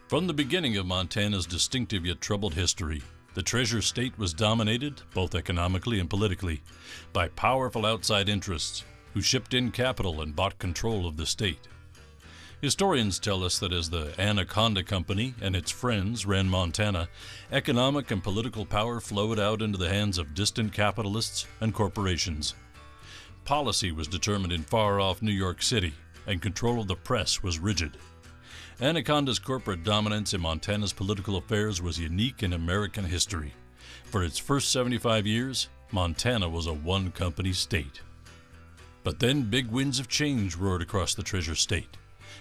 From the beginning of Montana's distinctive yet troubled history, the Treasure State was dominated, both economically and politically, by powerful outside interests who shipped in capital and bought control of the state. Historians tell us that as the Anaconda Company and its friends ran Montana, economic and political power flowed out into the hands of distant capitalists and corporations. Policy was determined in far-off New York City, and control of the press was rigid. Anaconda's corporate dominance in Montana's political affairs was unique in American history. For its first 75 years, Montana was a one-company state. But then big winds of change roared across the Treasure State.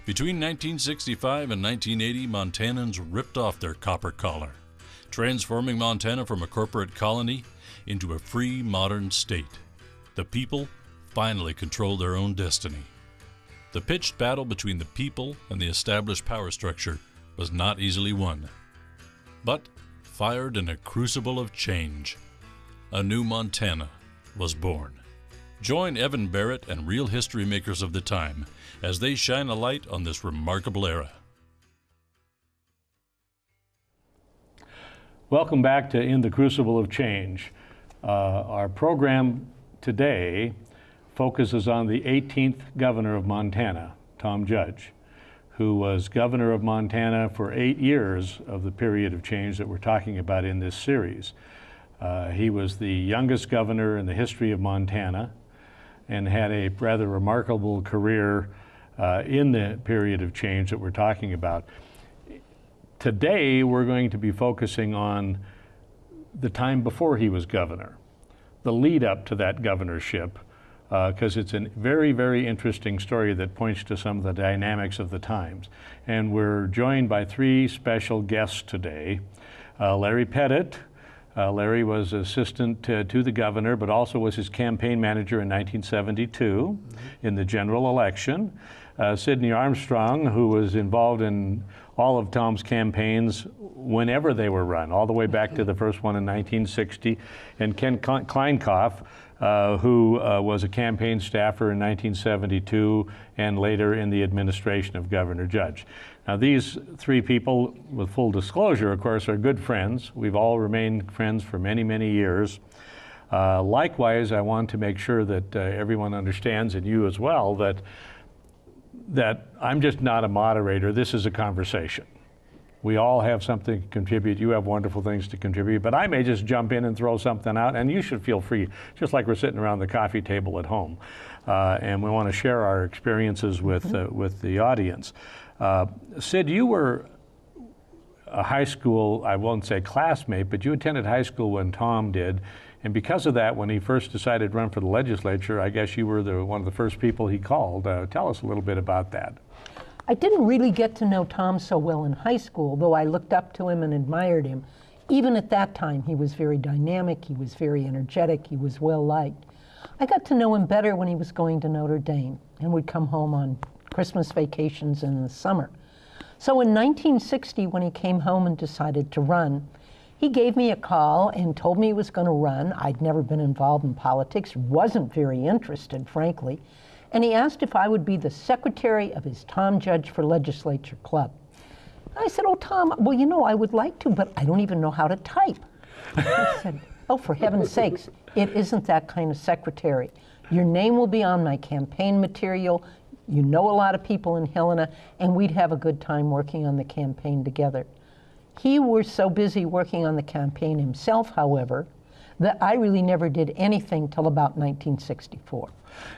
Between 1965 and 1980, Montanans ripped off their copper collar, transforming Montana from a corporate colony into a free, modern state. The people finally controlled their own destiny. The pitched battle between the people and the established power structure was not easily won, but fired in a crucible of change. A new Montana was born. Join Evan Barrett and real history makers of the time as they shine a light on this remarkable era. Welcome back to In the Crucible of Change. Our program today focuses on the 18th governor of Montana, Tom Judge, who was governor of Montana for 8 years of the period of change that we're talking about in this series. He was the youngest governor in the history of Montana and had a rather remarkable career in the period of change that we're talking about. Today, we're going to be focusing on the time before he was governor, the lead up to that governorship, because it's a very, very interesting story that points to some of the dynamics of the times. And we're joined by 3 special guests today. Larry Pettit. Larry was assistant to the governor, but also was his campaign manager in 1972 in the general election. Sidney Armstrong, who was involved in all of Tom's campaigns whenever they were run, all the way back to the first one in 1960, and Kent Kleinkopf, who was a campaign staffer in 1972 and later in the administration of Governor Judge. Now, these 3 people, with full disclosure, of course, are good friends. We've all remained friends for many, many years. Likewise, I want to make sure that everyone understands, and you as well, that I'm just not a moderator. This is a conversation. We all have something to contribute. You have wonderful things to contribute, but I may just jump in and throw something out, and you should feel free, just like we're sitting around the coffee table at home. And we want to share our experiences with the audience. Sid, you were a high school, I won't say classmate, but you attended high school when Tom did. And because of that, when he first decided to run for the legislature, I guess you were one of the first people he called. Tell us a little bit about that. I didn't really get to know Tom so well in high school, though I looked up to him and admired him. Even at that time, he was very dynamic, he was very energetic, he was well liked. I got to know him better when he was going to Notre Dame and would come home on Christmas vacations in the summer. So in 1960, when he came home and decided to run, he gave me a call and told me he was going to run. I'd never been involved in politics, wasn't very interested, frankly. And he asked if I would be the secretary of his Tom Judge for Legislature Club. I said, oh, Tom, well, you know, I would like to, but I don't even know how to type. He said, oh, for heaven's sakes, it isn't that kind of secretary. Your name will be on my campaign material. You know a lot of people in Helena, and we'd have a good time working on the campaign together. He was so busy working on the campaign himself, however, that I really never did anything till about 1964.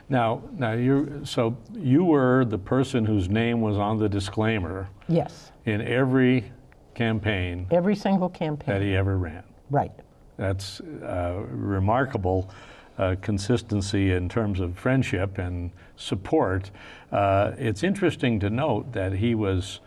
Now you were the person whose name was on the disclaimer. Yes. In every campaign. Every single campaign. That he ever ran. Right. That's remarkable consistency in terms of friendship and support. It's interesting to note that he was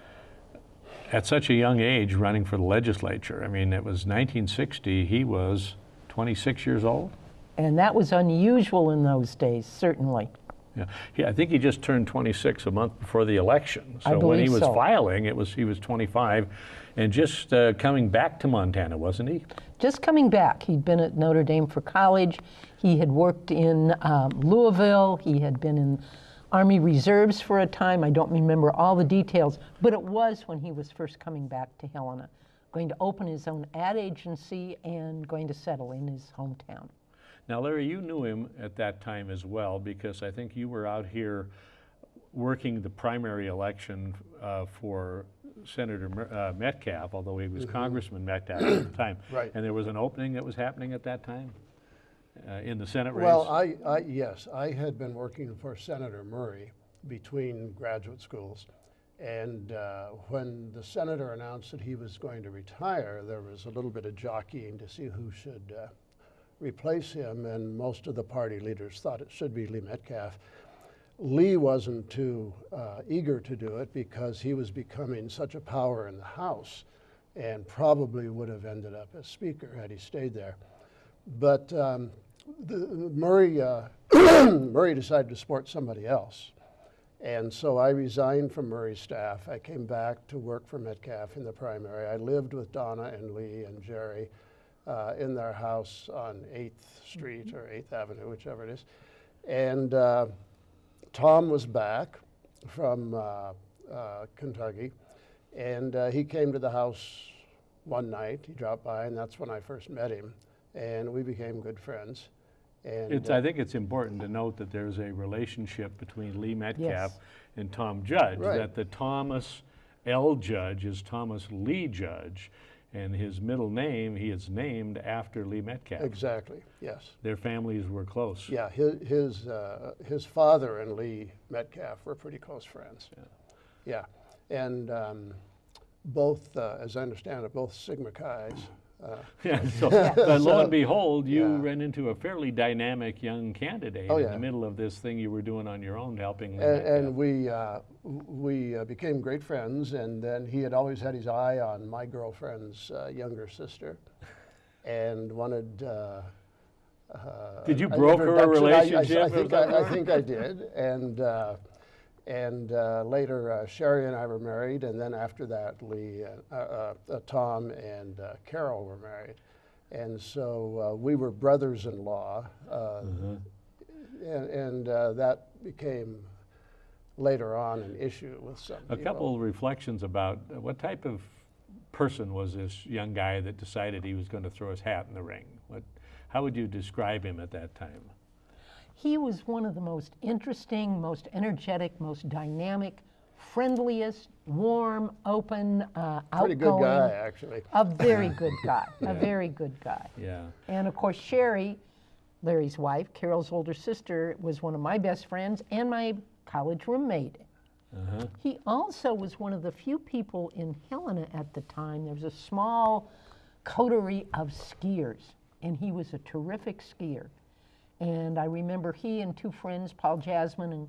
at such a young age running for the legislature. I mean, it was 1960, he was 26 years old. And that was unusual in those days, certainly. Yeah, I think he just turned 26 a month before the election. I So when he was so. filing, he was 25 and just coming back to Montana, wasn't he? Just coming back. He'd been at Notre Dame for college. He had worked in Louisville. He had been in Army Reserves for a time. I don't remember all the details, but it was when he was first coming back to Helena, going to open his own ad agency and going to settle in his hometown. Now, Larry, you knew him at that time as well, because I think you were out here working the primary election for Senator Metcalf, although he was Congressman Metcalf at the time. Right. And there was an opening that was happening at that time in the Senate race? Well, yes, I had been working for Senator Murray between graduate schools. And when the senator announced that he was going to retire, there was a little bit of jockeying to see who should replace him, and most of the party leaders thought it should be Lee Metcalf. Lee wasn't too eager to do it because he was becoming such a power in the House and probably would have ended up as Speaker had he stayed there. But Murray decided to support somebody else. And so I resigned from Murray's staff. I came back to work for Metcalf in the primary. I lived with Donna and Lee and Jerry in their house on 8th Street or 8th Avenue, whichever it is. And Tom was back from Kentucky, and he came to the house one night. He dropped by, and that's when I first met him, and we became good friends. And I think it's important to note that there's a relationship between Lee Metcalf Yes. and Tom Judge, Right. that the Thomas L. Judge is Thomas Lee Judge, and his middle name he is named after Lee Metcalf. exactly, yes. Their families were close. Yeah, his father and Lee Metcalf were pretty close friends. Yeah, and both, as I understand it, both Sigma Chi's. Yeah, so, but lo and So, behold, you yeah. ran into a fairly dynamic young candidate Oh, in yeah. the middle of this thing you were doing on your own, helping Lee And Metcalf. we became great friends, and then he had always had his eye on my girlfriend's younger sister, and wanted. Did you an broker a introduction. relationship? I think I did, and later Sherry and I were married, and then after that Tom and Carol were married, and so we were brothers-in-law, and that became later on an issue with some A people. couple of reflections about what type of person was this young guy that decided he was going to throw his hat in the ring? How would you describe him at that time? He was one of the most interesting, most energetic, most dynamic, friendliest, warm, open, Pretty good outgoing. guy, actually. A very good guy, a very good guy. Yeah. And of course, Sherry, Larry's wife, Carol's older sister, was one of my best friends and my college roommate. He also was one of the few people in Helena at the time. There was a small coterie of skiers, and he was a terrific skier. And I remember he and two friends, Paul Jasmine and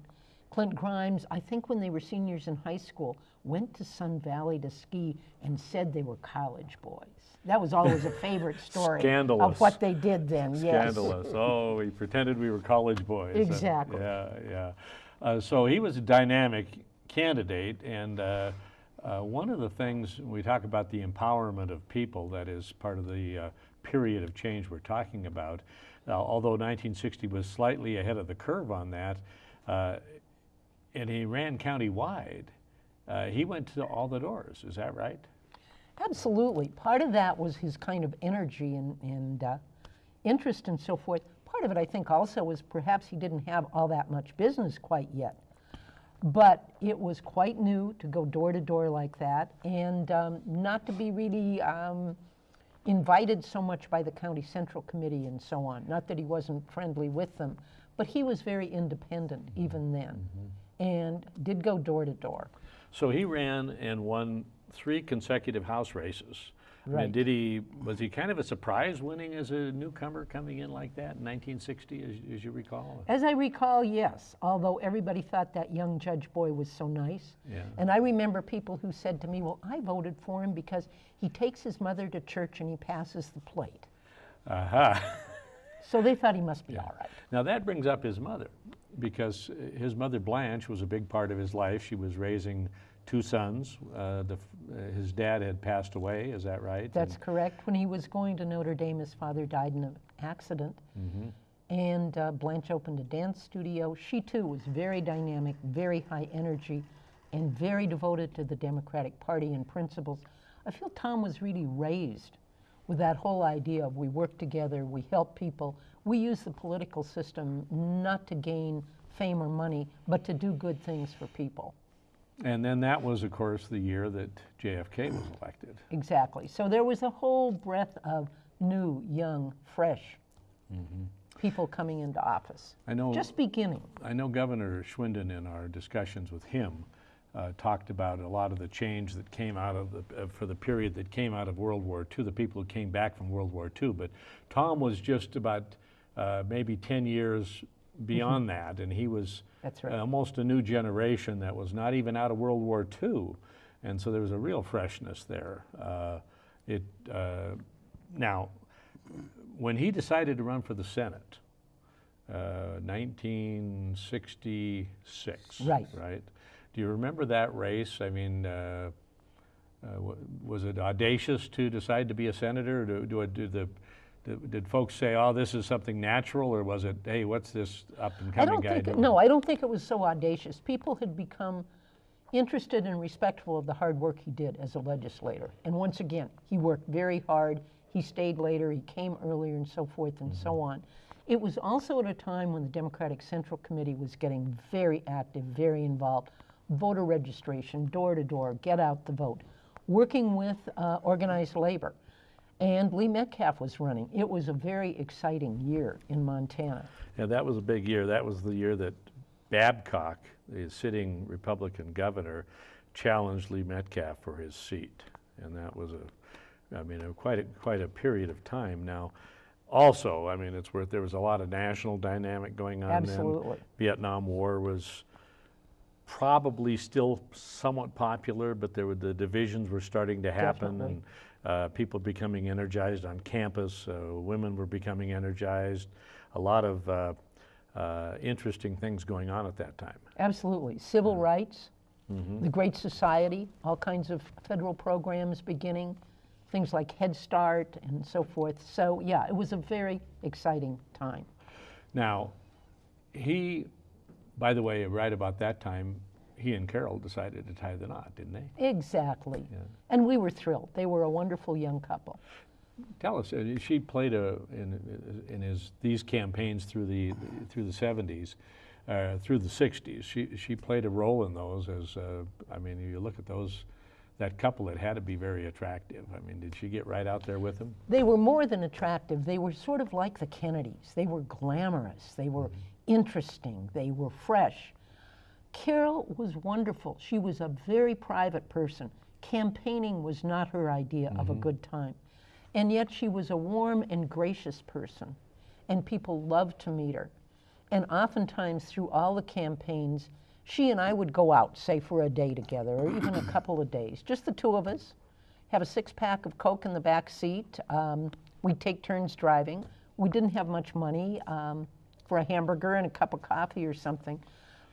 Clint Grimes, I think when they were seniors in high school, went to Sun Valley to ski and said they were college boys. That was always a favorite story Scandalous. of what they did then, yes. Scandalous. Oh, we pretended we were college boys. Exactly. Yeah. So he was a dynamic candidate, and one of the things we talk about the empowerment of people, that is part of the period of change we're talking about. Although 1960 was slightly ahead of the curve on that, and he ran county-wide, he went to all the doors. Is that right? Absolutely. Part of that was his kind of energy and interest and so forth. Part of it, I think, also was perhaps he didn't have all that much business quite yet. But it was quite new to go door to door like that, and not to be really invited so much by the county central committee and so on. Not that he wasn't friendly with them, but he was very independent even then, and did go door to door. So he ran and won 3 consecutive House races. Right. I mean, was he kind of a surprise winning as a newcomer coming in like that in 1960, as you recall? As I recall, yes, although everybody thought that young Judge Boy was so nice. Yeah. And I remember people who said to me, well, I voted for him because he takes his mother to church and he passes the plate. Aha. So they thought he must be all right. Now that brings up his mother, because his mother Blanche was a big part of his life. She was raising 2 sons. His dad had passed away, is that right? That's correct. When he was going to Notre Dame, his father died in an accident. And Blanche opened a dance studio. She too was very dynamic, very high energy, and very devoted to the Democratic Party and principles. I feel Tom was really raised with that whole idea of we work together, we help people, we use the political system not to gain fame or money, but to do good things for people. And then that was, of course, the year that JFK was elected. Exactly. So there was a whole breadth of new, young, fresh people coming into office. I know, just beginning. I know Governor Schweitzer, in our discussions with him, talked about a lot of the change that came out of for the period that came out of World War II, the people who came back from World War II. But Tom was just about maybe 10 years beyond that, and he was That's right. almost a new generation that was not even out of World War II. And so there was a real freshness there. Now, when he decided to run for the Senate, 1966, Right. Do you remember that race? I mean, was it audacious to decide to be a senator? Did folks say, oh, this is something natural, or was it, hey, what's this up-and-coming guy doing? No, I don't think it was so audacious. People had become interested and respectful of the hard work he did as a legislator. And once again, he worked very hard. He stayed later, he came earlier, and so forth and so on. It was also at a time when the Democratic Central Committee was getting very active, very involved. Voter registration, door to door, get out the vote, working with organized labor. And Lee Metcalf was running. It was a very exciting year in Montana. Yeah, that was a big year. That was the year that Babcock, the sitting Republican governor, challenged Lee Metcalf for his seat. And that was quite a period of time. Now, also, I mean, there was a lot of national dynamic going on Absolutely. then. Vietnam War was probably still somewhat popular, but the divisions were starting to happen. Definitely. And people becoming energized on campus, women were becoming energized, a lot of interesting things going on at that time. Absolutely. Civil rights, the Great Society, all kinds of federal programs beginning, things like Head Start and so forth. So yeah, it was a very exciting time. Now, by the way, right about that time, he and Carol decided to tie the knot, didn't they? Exactly. Yeah. And we were thrilled. They were a wonderful young couple. Tell us, she played in these campaigns through the 70s, through the 60s. She played a role in those. I mean, you look at that couple, it had to be very attractive. I mean, did she get right out there with him? They were more than attractive. They were sort of like the Kennedys. They were glamorous. They were interesting. They were fresh. Carol was wonderful. She was a very private person. Campaigning was not her idea of a good time. And yet she was a warm and gracious person, and people loved to meet her. And oftentimes through all the campaigns, she and I would go out, say for a day together, or even a couple of days, just the two of us, have a 6-pack of Coke in the back seat. We'd take turns driving. We didn't have much money for a hamburger and a cup of coffee or something.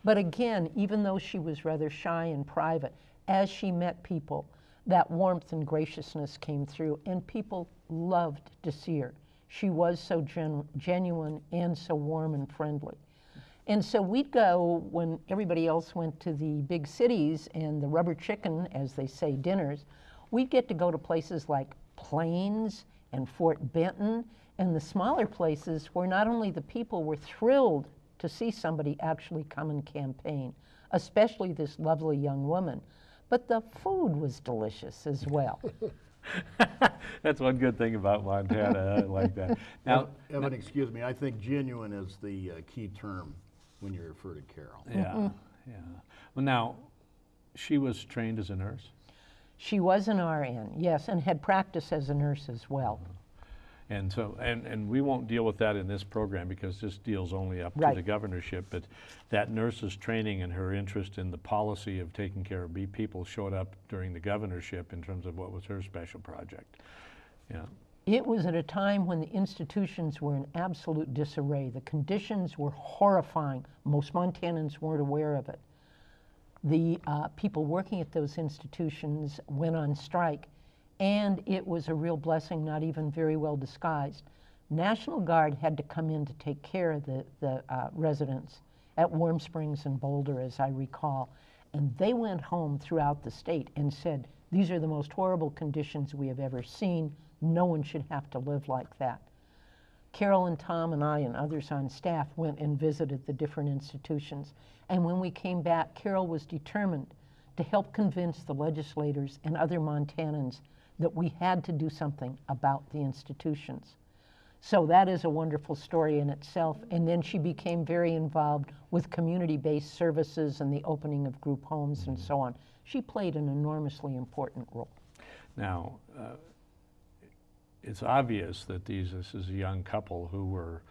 But again, even though she was rather shy and private, as she met people, that warmth and graciousness came through, and people loved to see her. She was so genuine and so warm and friendly. And so we'd go, when everybody else went to the big cities and the rubber chicken, as they say, dinners, we'd get to go to places like Plains and Fort Benton and the smaller places where not only the people were thrilled to see somebody actually come and campaign, especially this lovely young woman, but the food was delicious as well. That's one good thing about Montana. I like that. Now, Evan, excuse me, I think genuine is the key term when you refer to Carol. Yeah, yeah. Well, now, she was trained as a nurse? She was an RN, yes, and had practiced as a nurse as well. And so, and we won't deal with that in this program because this deals only up to the governorship, but that nurse's training and her interest in the policy of taking care of people showed up during the governorship in terms of what was her special project. Yeah. It was at a time when the institutions were in absolute disarray. The conditions were horrifying. Most Montanans weren't aware of it. The people working at those institutions went on strike, and it was a real blessing, not even very well disguised, National Guard had to come in to take care of the residents at Warm Springs and Boulder, as I recall. And they went home throughout the state and said, these are the most horrible conditions we have ever seen. No one should have to live like that. Carol and Tom and I and others on staff went and visited the different institutions. And when we came back, Carol was determined to help convince the legislators and other Montanans that we had to do something about the institutions. So that is a wonderful story in itself. And then she became very involved with community-based services and the opening of group homes and so on. She played an enormously important role. Now, it's obvious that this is a young couple who were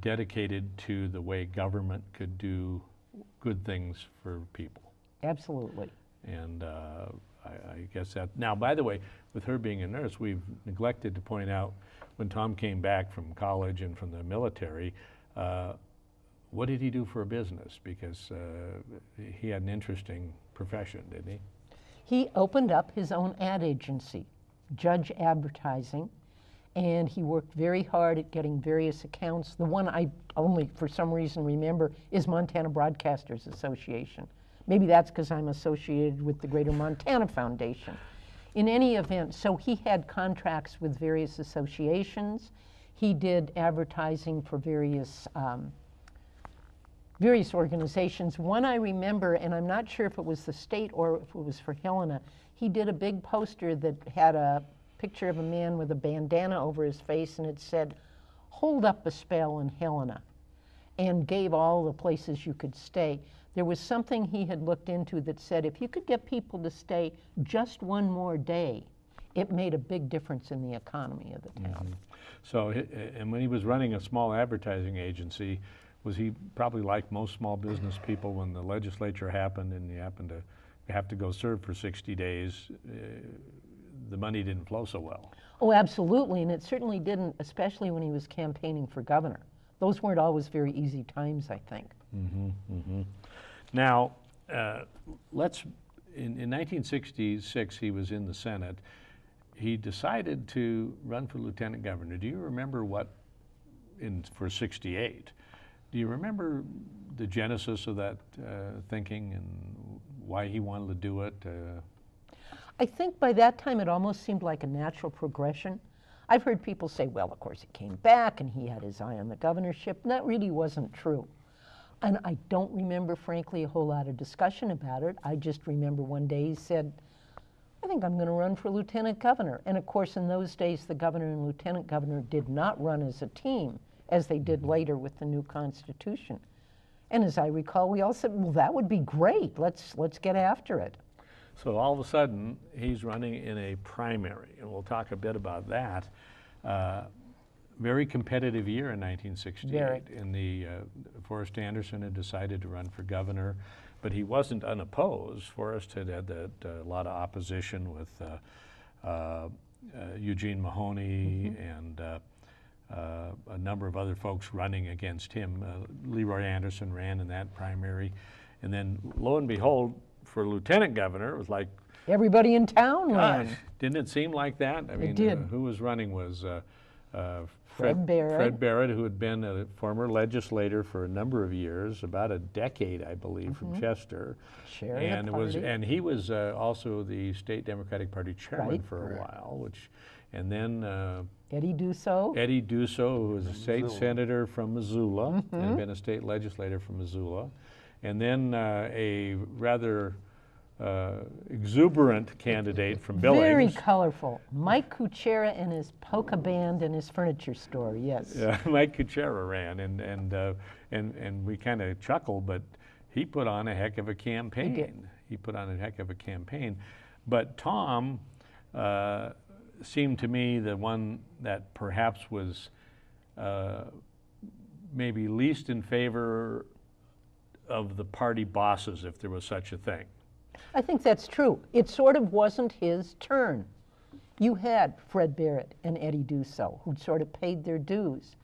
dedicated to the way government could do good things for people. Absolutely. And I guess that, now by the way, with her being a nurse, we've neglected to point out when Tom came back from college and from the military, what did he do for a business? Because he had an interesting profession, didn't he? He opened up his own ad agency, Judge Advertising, and he worked very hard at getting various accounts. The one I only, for some reason, remember is Montana Broadcasters Association. Maybe that's because I'm associated with the Greater Montana Foundation. In any event, so he had contracts with various associations. He did advertising for various organizations. One I remember, and I'm not sure if it was the state or if it was for Helena, he did a big poster that had a picture of a man with a bandana over his face, and it said, "Hold up a spell in Helena," and gave all the places you could stay. There was something he had looked into that said if you could get people to stay just one more day, it made a big difference in the economy of the town. Mm-hmm. So, and when he was running a small advertising agency, was he probably like most small business people when the legislature happened and you happened to have to go serve for 60 days, the money didn't flow so well? Oh, absolutely, and it certainly didn't, especially when he was campaigning for governor. Those weren't always very easy times, I think. Mm-hmm, mm-hmm. Now, in 1966, he was in the Senate. He decided to run for lieutenant governor. Do you remember for 68, do you remember the genesis of that thinking and why he wanted to do it? I think by that time it almost seemed like a natural progression. I've heard people say, well, of course he came back and he had his eye on the governorship, and that really wasn't true. And I don't remember, frankly, a whole lot of discussion about it. I just remember one day he said, I think I'm going to run for lieutenant governor. And of course, in those days, the governor and lieutenant governor did not run as a team, as they did later with the new Constitution. And as I recall, we all said, well, that would be great. Let's get after it. So all of a sudden, he's running in a primary, and we'll talk a bit about that. Very competitive year in 1968. Very. And Forrest Anderson had decided to run for governor, but he wasn't unopposed. Forrest had a lot of opposition with Eugene Mahoney and a number of other folks running against him. Leroy Anderson ran in that primary. And then, lo and behold, for lieutenant governor, it was like, everybody in town ran. Didn't it seem like that? I mean, did. Who was running was Fred Barrett. Fred Barrett, who had been a former legislator for a number of years, about a decade, I believe, from Chester. And he was also the State Democratic Party chairman for a while, and then Eddie Dusso. Eddie Dusso, who was a state senator from Missoula, and had been a state legislator from Missoula. And then a rather exuberant candidate from Billings. Very colorful. Mike Kuchera and his polka band and his furniture store, yes. Yeah, Mike Kuchera ran, and we kind of chuckled, but he put on a heck of a campaign. He did. He put on a heck of a campaign. But Tom seemed to me the one that perhaps was maybe least in favor of the party bosses, if there was such a thing. I think that's true. It sort of wasn't his turn. You had Fred Barrett and Eddie Dusso, who'd sort of paid their dues.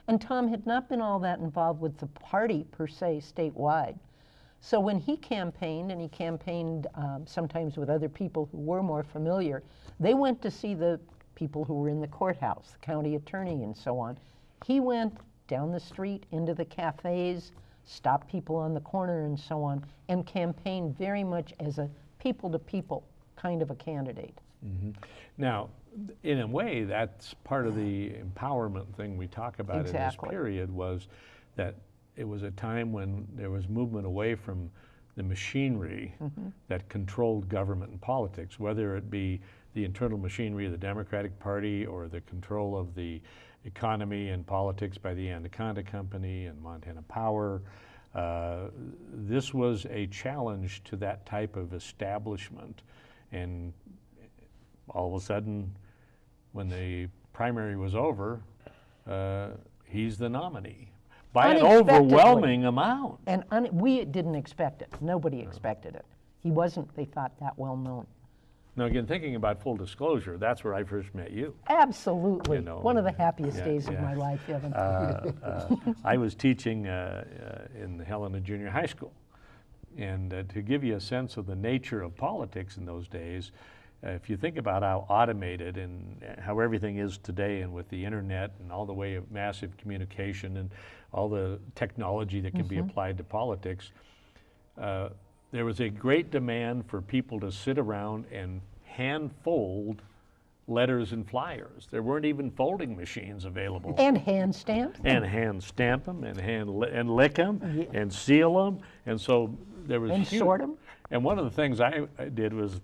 And Tom had not been all that involved with the party, per se, statewide. So when he campaigned, and he campaigned sometimes with other people who were more familiar, they went to see the people who were in the courthouse, the county attorney and so on. He went down the street into the cafes, stopped people on the corner and so on, and campaigned very much as a people-to-people kind of a candidate. Mm-hmm. Now, in a way, that's part of the empowerment thing we talk about in this period, was that it was a time when there was movement away from the machinery that controlled government and politics, whether it be the internal machinery of the Democratic Party or the control of the economy and politics by the Anaconda Company and Montana Power. This was a challenge to that type of establishment, and all of a sudden, when the primary was over, he's the nominee by an overwhelming amount. And we didn't expect it. Nobody expected it. He wasn't, they thought, that well known. Now again, thinking about full disclosure, that's where I first met you. Absolutely. You know, one of the happiest days of my life, Evan. I was teaching in the Helena Junior High School. And to give you a sense of the nature of politics in those days, if you think about how automated and how everything is today, and with the internet and all the way of massive communication and all the technology that can be applied to politics, there was a great demand for people to sit around and hand fold letters and flyers. There weren't even folding machines available. And hand stamp. And hand stamp them, and lick them, and seal them, and so there was and sort them. And one of the things I did was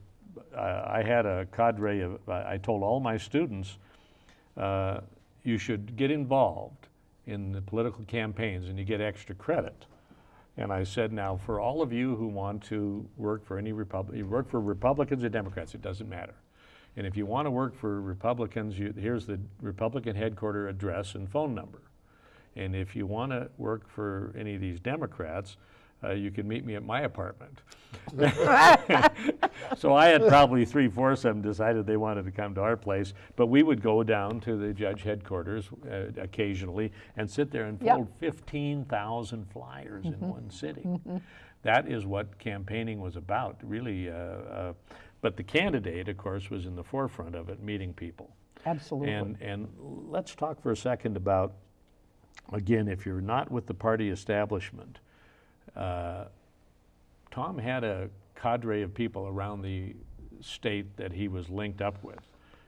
I had a cadre of, I told all my students, you should get involved in the political campaigns and you get extra credit. And I said, now for all of you who want to work for any you work for Republicans or Democrats, it doesn't matter. And if you want to work for Republicans, here's the Republican headquarter address and phone number. And if you want to work for any of these Democrats, you can meet me at my apartment. So I had probably 3/4 of them decided they wanted to come to our place, but we would go down to the judge headquarters occasionally and sit there and fold 15,000 flyers in one sitting. That is what campaigning was about, really. But the candidate, of course, was in the forefront of it, meeting people. Absolutely. And let's talk for a second about, again, if you're not with the party establishment, Tom had a cadre of people around the state that he was linked up with,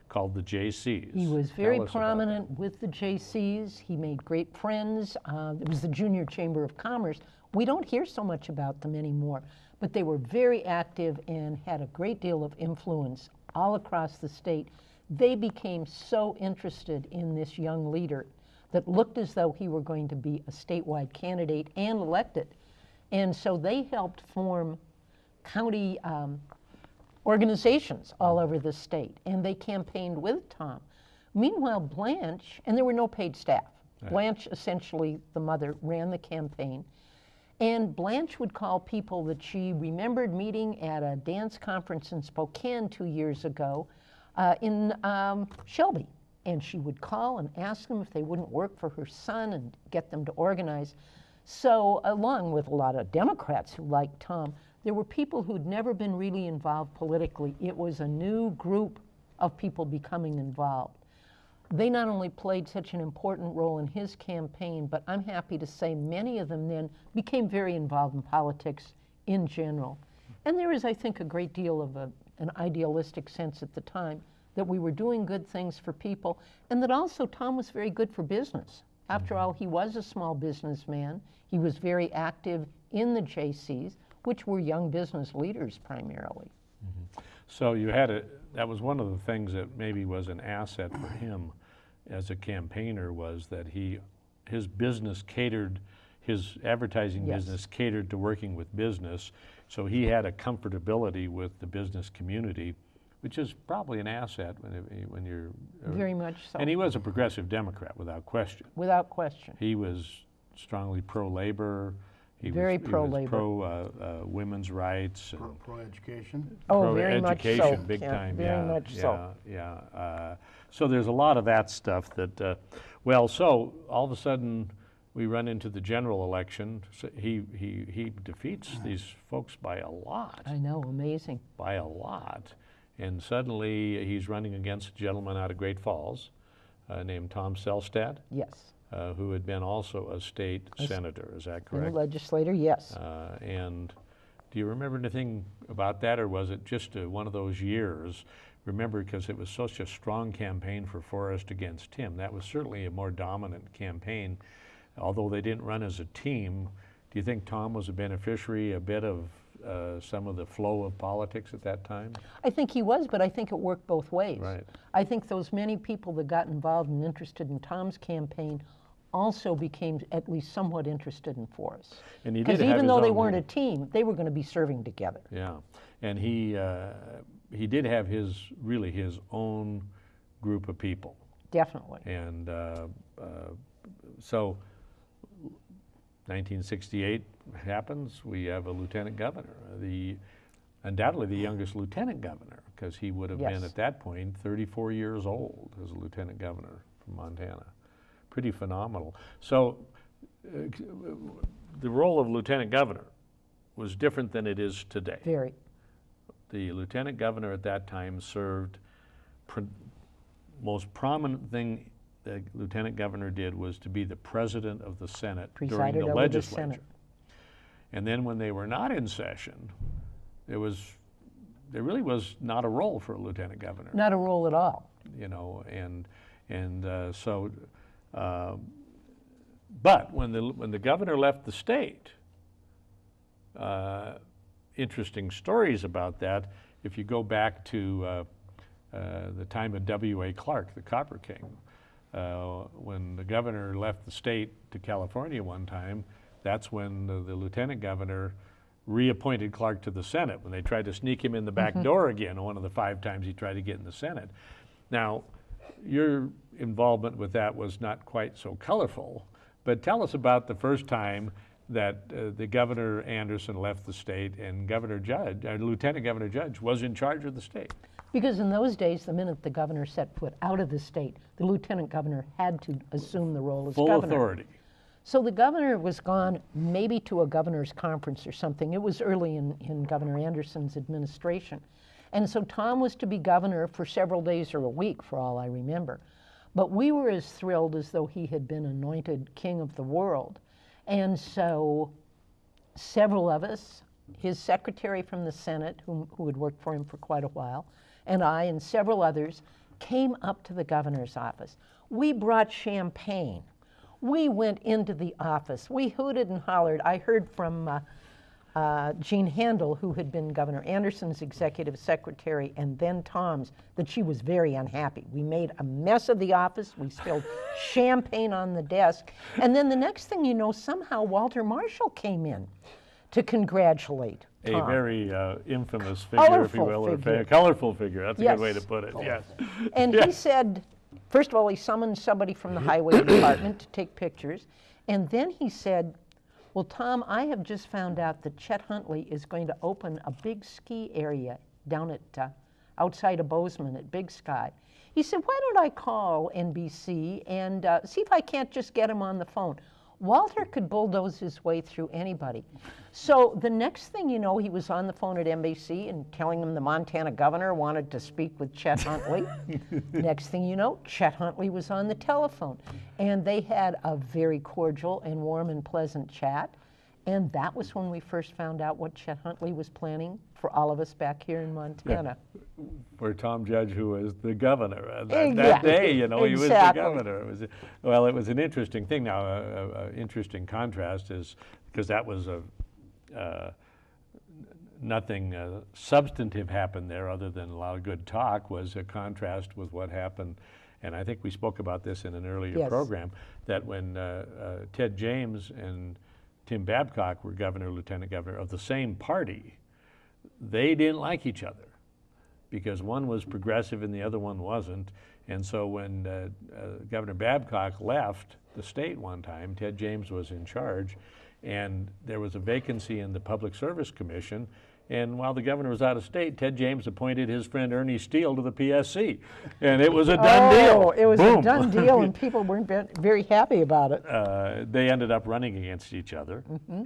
called the JCs. He was very prominent with the JCs. He made great friends. It was the Junior Chamber of Commerce. We don't hear so much about them anymore, but they were very active and had a great deal of influence all across the state. They became so interested in this young leader that looked as though he were going to be a statewide candidate and elected. And so they helped form county organizations all over the state, and they campaigned with Tom. Meanwhile, Blanche, and there were no paid staff. Right. Blanche, essentially the mother, ran the campaign. And Blanche would call people that she remembered meeting at a dance conference in Spokane 2 years ago in Shelby. And she would call and ask them if they wouldn't work for her son and get them to organize. So along with a lot of Democrats who liked Tom, there were people who'd never been really involved politically. It was a new group of people becoming involved. They not only played such an important role in his campaign, but I'm happy to say many of them then became very involved in politics in general. And there is, I think, a great deal of an idealistic sense at the time that we were doing good things for people, and that also Tom was very good for business. After all, he was a small businessman. He was very active in the JCs, which were young business leaders primarily. So you had that was one of the things that maybe was an asset for him as a campaigner, was that his business catered, his advertising business catered to working with business. So he had a comfortability with the business community, which is probably an asset when you're... Very much so. And he was a progressive Democrat, without question. Without question. He was strongly pro-labor. Very pro-labor. He was pro-women's rights. Pro-education. Oh, very much so. Pro-education, big time. Very much so. Yeah. So there's a lot of that stuff that, well, so all of a sudden we run into the general election. So he defeats these folks by a lot. I know, amazing. By a lot. And suddenly he's running against a gentleman out of Great Falls named Tom Selstad, Yes. who had been also a state senator. Is that correct? A legislator, yes. And do you remember anything about that, or was it just one of those years? Remember, because it was such a strong campaign for Forrest against Tim. That was certainly a more dominant campaign. Although they didn't run as a team, do you think Tom was a beneficiary a bit of some of the flow of politics at that time? I think he was, but I think it worked both ways. Right. I think those many people that got involved and interested in Tom's campaign also became at least somewhat interested in Forrest. And he did have Because even his though they own weren't a group. team, they were going to be serving together. Yeah, and he did have his own group of people. Definitely. And so 1968 happens, we have a lieutenant governor, undoubtedly the youngest lieutenant governor, because he would have been Yes. at that point 34 years old as a lieutenant governor from Montana. Pretty phenomenal. So the role of lieutenant governor was different than it is today. Very. The lieutenant governor at that time served, most prominent thing the lieutenant governor did was to be the president of the Senate during Presided the over the legislature. Senate. And then when they were not in session, there really was not a role for a lieutenant governor. Not a role at all. You know, but when the governor left the state, interesting stories about that. If you go back to the time of W.A. Clark, the Copper King, when the governor left the state to California one time, that's when the lieutenant governor reappointed Clark to the Senate when they tried to sneak him in the back door again, one of the 5 times he tried to get in the Senate. Now, your involvement with that was not quite so colorful, but tell us about the first time that the Governor Anderson left the state and Lieutenant Governor Judge was in charge of the state. Because in those days, the minute the governor set foot out of the state, the lieutenant governor had to assume the role as governor. Full authority. So the governor was gone maybe to a governor's conference or something. It was early in Governor Anderson's administration. And so Tom was to be governor for several days or a week, for all I remember. But we were as thrilled as though he had been anointed king of the world. And so several of us, his secretary from the Senate, who had worked for him for quite a while, and I and several others came up to the governor's office. We brought champagne. We went into the office. We hooted and hollered. I heard from Jean Handel, who had been Governor Anderson's executive secretary and then Tom's, that she was very unhappy. We made a mess of the office. We spilled champagne on the desk. And then the next thing you know, somehow Walter Marshall came in to congratulate Tom. A very infamous figure, if you will, or a colorful figure. That's a good way to put it, yes. And he said, first of all, he summoned somebody from the highway department to take pictures. And then he said, well, Tom, I have just found out that Chet Huntley is going to open a big ski area down at outside of Bozeman at Big Sky. He said, why don't I call NBC and see if I can't just get him on the phone. Walter could bulldoze his way through anybody. So the next thing you know, he was on the phone at NBC and telling them the Montana governor wanted to speak with Chet Huntley. Next thing you know, Chet Huntley was on the telephone. And they had a very cordial and warm and pleasant chat. And that was when we first found out what Chet Huntley was planning for all of us back here in Montana. Yeah. For Tom Judge, who was the governor that day, you know, he was the governor. It was an interesting thing. Now, an interesting contrast is because that was nothing substantive happened there other than a lot of good talk, was a contrast with what happened. And I think we spoke about this in an earlier program, that when Ted James and Tim Babcock were governor, lieutenant governor of the same party, they didn't like each other because one was progressive and the other one wasn't. And so when Governor Babcock left the state one time, Ted James was in charge, and there was a vacancy in the Public Service Commission. And while the governor was out of state, Ted James appointed his friend Ernie Steele to the PSC. And it was a done deal. It was Boom. a done deal, and people weren't very happy about it. They ended up running against each other,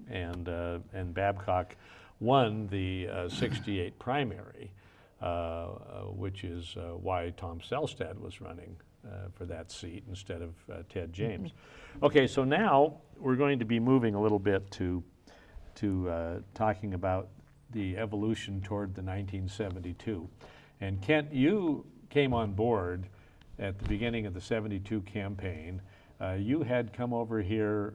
and Babcock won the 68 primary. which is why Tom Selstad was running for that seat instead of Ted James. Okay, so now we're going to be moving a little bit to talking about the evolution toward the 1972. And Kent, you came on board at the beginning of the 72 campaign. You had come over here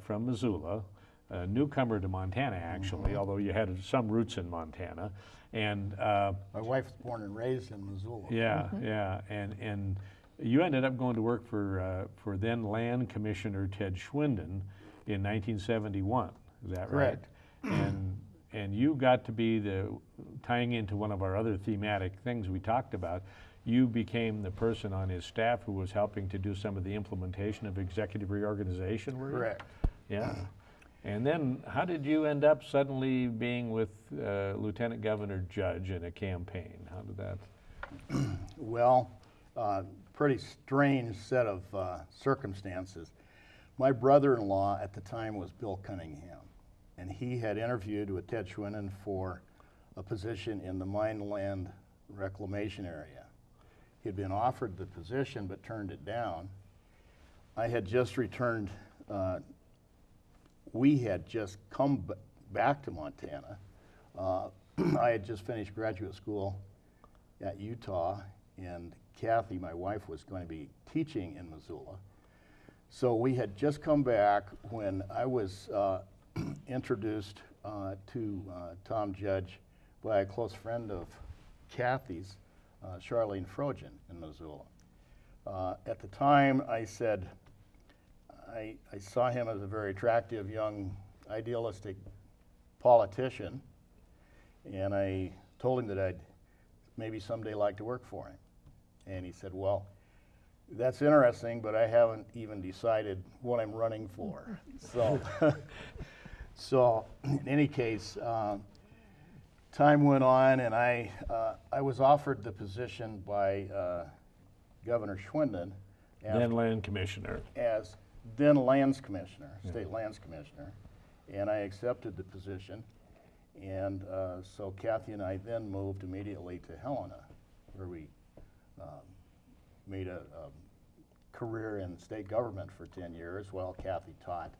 from Missoula, a newcomer to Montana actually, although you had some roots in Montana. And my wife was born and raised in Missoula. yeah, yeah, and you ended up going to work for then Land Commissioner Ted Schwinden in 1971. Is that Correct. right? And you got to be tying into one of our other thematic things we talked about. You became the person on his staff who was helping to do some of the implementation of executive reorganization. Were you? Correct. Yeah. And then how did you end up suddenly being with Lieutenant Governor Judge in a campaign? How did that? Well, pretty strange set of circumstances. My brother-in-law at the time was Bill Cunningham, and he had interviewed with Ted Schwinden for a position in the mine land reclamation area. He had been offered the position but turned it down. I had just returned, we had just come back to Montana. I had just finished graduate school at Utah, and Kathy, my wife, was going to be teaching in Missoula. So we had just come back when I was introduced to Tom Judge by a close friend of Kathy's, Charlene Frogen in Missoula. At the time, I said, I saw him as a very attractive, young, idealistic politician, and I told him that I'd maybe someday like to work for him. And he said, well, that's interesting, but I haven't even decided what I'm running for. So, so in any case, time went on, and I was offered the position by Governor Schwinden Then Land Commissioner. as then Lands Commissioner, State Lands Commissioner, and I accepted the position. And so Kathy and I then moved immediately to Helena, where we made a career in state government for 10 years while Kathy taught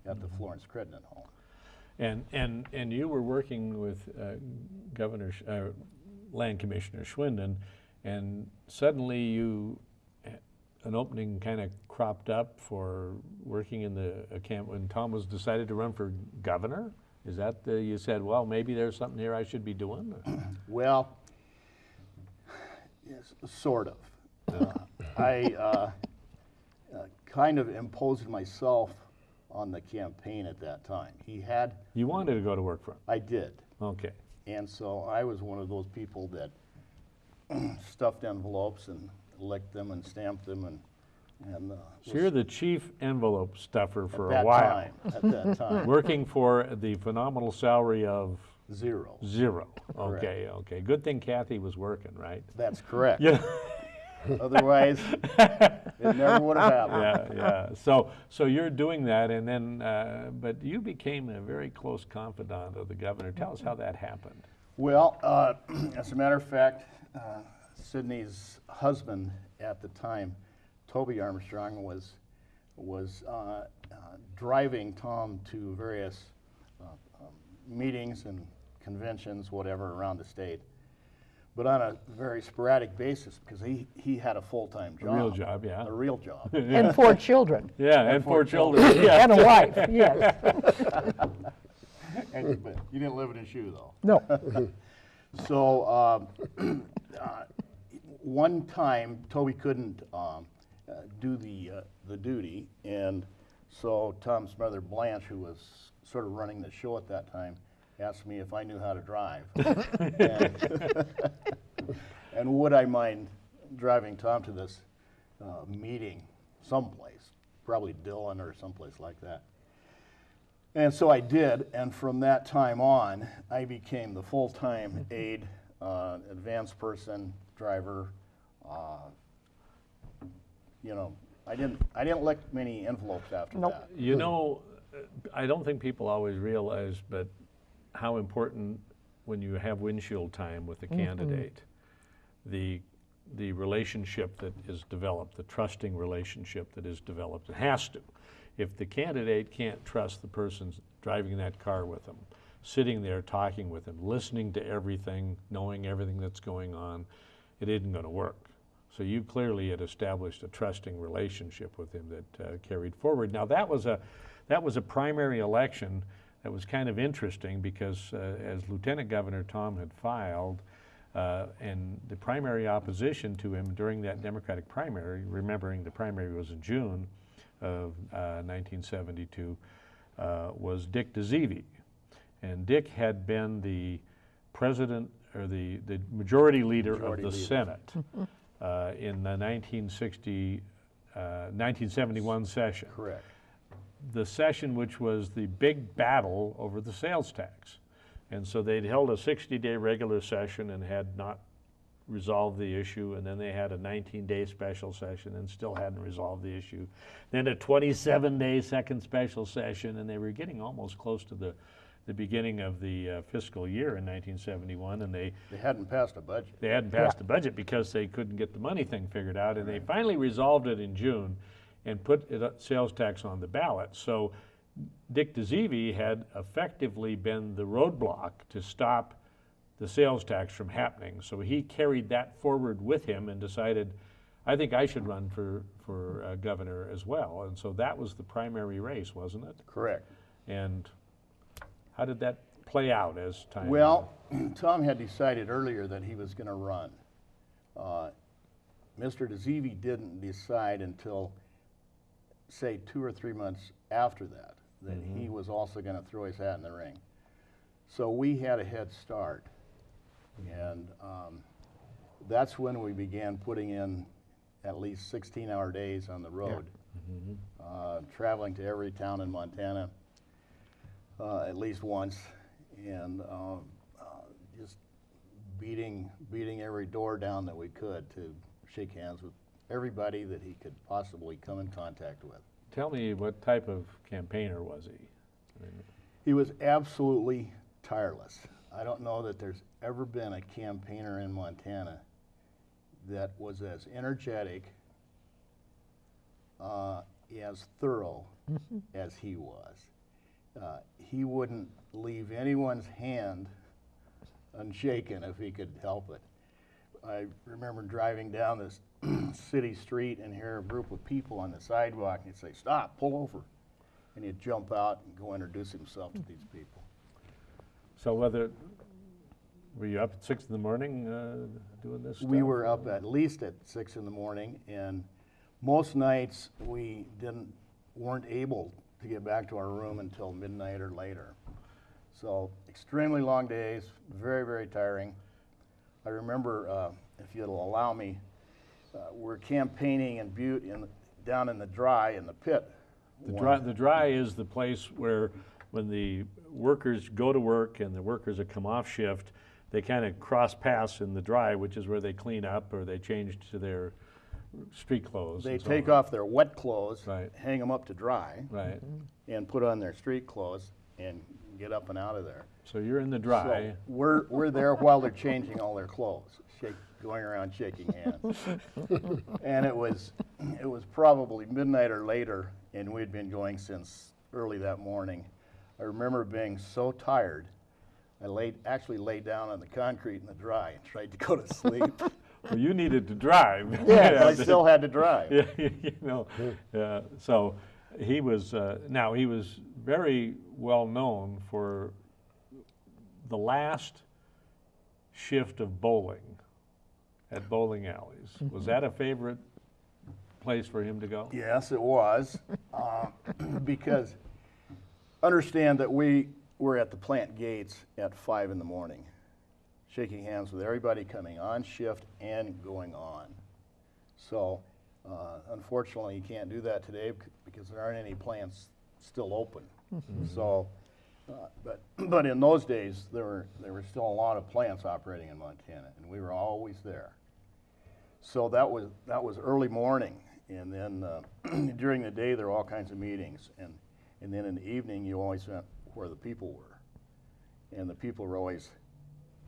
at the Florence Crittenden Home. And you were working with Land Commissioner Schwinden, and suddenly an opening kind of cropped up for working in the camp when Tom was decided to run for governor. Is that you said, well, maybe there's something here I should be doing? Well, yes, sort of. I kind of imposed myself on the campaign at that time. You wanted to go to work for him? I did. Okay. And so I was one of those people that stuffed envelopes and licked them and stamped them and So you're the chief envelope stuffer for a at while. that time. Working for the phenomenal salary of Zero. zero. Correct. Okay, okay. Good thing Kathy was working, right? That's correct. Yeah. Otherwise, it never would have happened. Yeah, yeah. So you're doing that, and then, but you became a very close confidant of the governor. Tell us how that happened. Well, as a matter of fact, Sidney's husband at the time, Toby Armstrong, was driving Tom to various meetings and conventions, whatever, around the state, but on a very sporadic basis because he had a full-time job. A real job, yeah. A real job. And 4 children. Yeah, and 4 children. Yeah. And a wife, yes. But you didn't live in a shoe, though. No. So one time, Toby couldn't do the duty, and so Tom's mother, Blanche, who was sort of running the show at that time, asked me if I knew how to drive. And would I mind driving Tom to this meeting someplace, probably Dillon or someplace like that. And so I did, and from that time on, I became the full-time aide, advanced person, driver. You know, I didn't lick many envelopes after that. You know, I don't think people always realize, but how important when you have windshield time with a candidate, the relationship that is developed, the trusting relationship that is developed, it has to. If the candidate can't trust the person driving that car with them, sitting there talking with him, listening to everything, knowing everything that's going on, it isn't going to work. So you clearly had established a trusting relationship with him that carried forward. Now that was a primary election that was kind of interesting because as Lieutenant Governor Tom had filed, and the primary opposition to him during that Democratic primary, remembering the primary was in June of 1972, was Dick DeZevi. And Dick had been the president, or the majority leader of the Senate in the 1971 session. Correct. The session which was the big battle over the sales tax. And so they'd held a 60-day regular session and had not resolved the issue, and then they had a 19-day special session and still hadn't resolved the issue. Then a 27-day second special session, and they were getting almost close to the beginning of the fiscal year in 1971, and they hadn't passed a budget. They hadn't passed the budget because they couldn't get the money thing figured out, and they finally resolved it in June and put sales tax on the ballot. So Dick DeZevi had effectively been the roadblock to stop the sales tax from happening. So he carried that forward with him and decided, I think I should run for governor as well. And so that was the primary race, wasn't it? Correct. And how did that play out as time? Well, Tom had decided earlier that he was going to run. Mr. DeZevi didn't decide until, say, 2 or 3 months after that he was also going to throw his hat in the ring. So we had a head start. And that's when we began putting in at least 16-hour days on the road, traveling to every town in Montana at least once, and just beating every door down that we could to shake hands with everybody that he could possibly come in contact with. Tell me, what type of campaigner was he? He was absolutely tireless. I don't know that there's ever been a campaigner in Montana that was as energetic, as thorough as he was. He wouldn't leave anyone's hand unshaken if he could help it. I remember driving down this city street and hear a group of people on the sidewalk, and he'd say, "Stop, pull over." And he'd jump out and go introduce himself to these people. So were you up at 6 in the morning doing this stuff? We were up at least at 6 in the morning, and most nights we weren't able to get back to our room until midnight or later. So extremely long days, very, very tiring. I remember, if you'll allow me, we're campaigning in Butte down in the dry in the pit. The dry is the place where when the workers go to work and the workers that come off shift, they kind of cross paths in the dry, which is where they clean up or they change to their street clothes. They take off their wet clothes, right, hang them up to dry, right, and put on their street clothes and get up and out of there. So you're in the dry. So we're there while they're changing all their clothes, going around shaking hands. And it was probably midnight or later, and we'd been going since early that morning. I remember being so tired, I actually laid down on the concrete in the dry and tried to go to sleep. Well, you needed to drive. Yeah, but I still had to drive. Yeah, so he was, now he was very well known for the last shift of bowling at bowling alleys. Was that a favorite place for him to go? Yes, it was, because understand that we were at the plant gates at 5 in the morning, shaking hands with everybody coming on shift and going on. So unfortunately, you can't do that today because there aren't any plants still open. So, but in those days, there were still a lot of plants operating in Montana, and we were always there. So that was early morning, and then during the day there were all kinds of meetings, and then in the evening you always went where the people were, and the people were always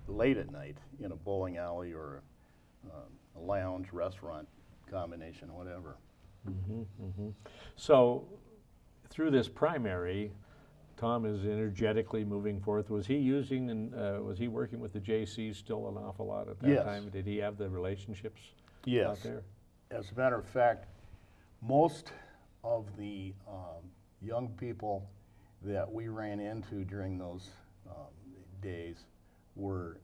late at night in a bowling alley or a lounge, restaurant combination, whatever. So through this primary, Tom is energetically moving forth. Was he using and was he working with the JCs still an awful lot at that Yes. time? Did he have the relationships out Yes. there? As a matter of fact, most of the young people that we ran into during those days were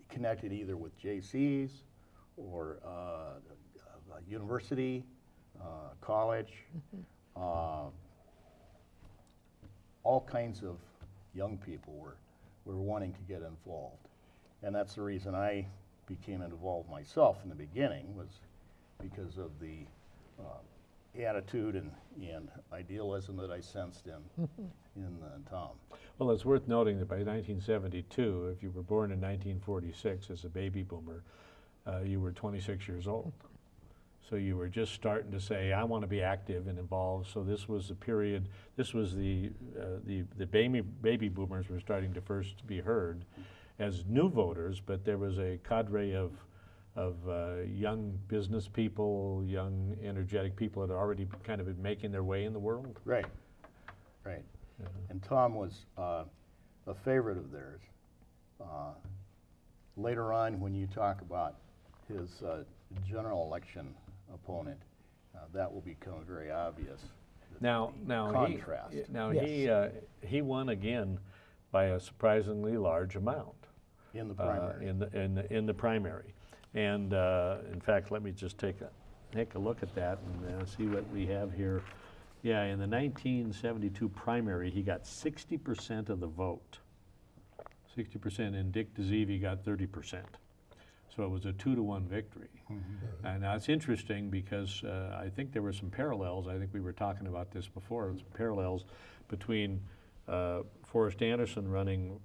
connected either with JCs or university, college, all kinds of young people were wanting to get involved. And that's the reason I became involved myself in the beginning, was because of the attitude and idealism that I sensed in Tom. Well, it's worth noting that by 1972, if you were born in 1946 as a baby boomer, you were 26 years old. So you were just starting to say, I want to be active and involved. So this was the period, this was the baby boomers were starting to first be heard as new voters, but there was a cadre of young business people, young energetic people that had already kind of been making their way in the world. Right, right. And Tom was a favorite of theirs. Later on, when you talk about his general election opponent, that will become very obvious. Now contrast. He won again by a surprisingly large amount In the primary. in the primary, and in fact, let me just take a look at that and see what we have here. Yeah, in the 1972 primary, he got 60% of the vote. 60%, and Dick DeZevi got 30%. So it was a 2-to-1 victory. And now it's interesting because I think there were some parallels. I think we were talking about this before. Some parallels between Forrest Anderson running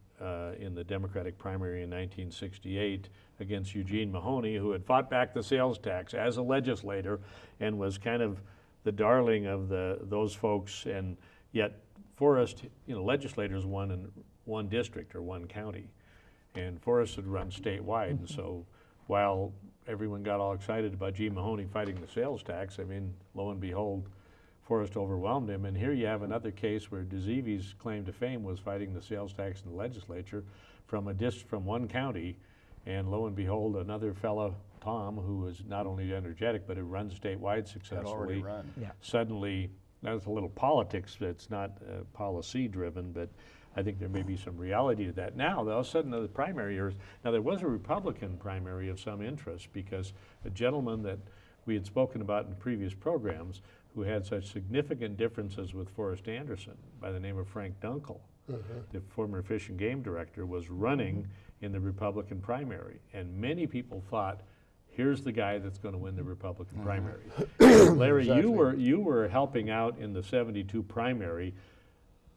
in the Democratic primary in 1968 against Eugene Mahoney, who had fought back the sales tax as a legislator and was kind of the darling of those folks. And yet Forrest, legislators won in one district or one county, and Forrest had run statewide. And so while everyone got all excited about Gene Mahoney fighting the sales tax, I mean, lo and behold, Forrest overwhelmed him. And here you have another case where DeZevi's claim to fame was fighting the sales tax in the legislature from one county, and lo and behold, another fellow, Tom, who was not only energetic but who runs statewide successfully. Run. Yeah. Suddenly, that's a little politics. It's not policy driven, but I think there may be some reality to that. Now, all of a sudden, the primary years, now there was a Republican primary of some interest because a gentleman that we had spoken about in previous programs who had such significant differences with Forrest Anderson by the name of Frank Dunkel, the former Fish and Game director, was running in the Republican primary. And many people thought, here's the guy that's going to win the Republican primary. Larry, Exactly. you were helping out in the 72 primary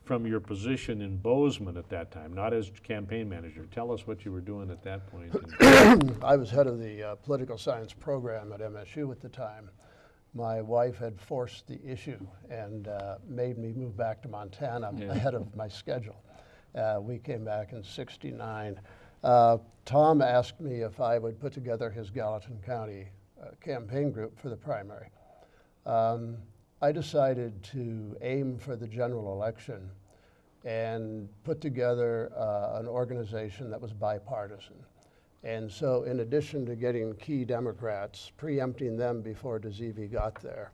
from your position in Bozeman at that time, not as campaign manager. Tell us what you were doing at that point. I was head of the political science program at MSU at the time. My wife had forced the issue and made me move back to Montana ahead of my schedule. We came back in '69. Tom asked me if I would put together his Gallatin County campaign group for the primary. I decided to aim for the general election and put together an organization that was bipartisan. And so in addition to getting key Democrats, preempting them before DeZevi got there,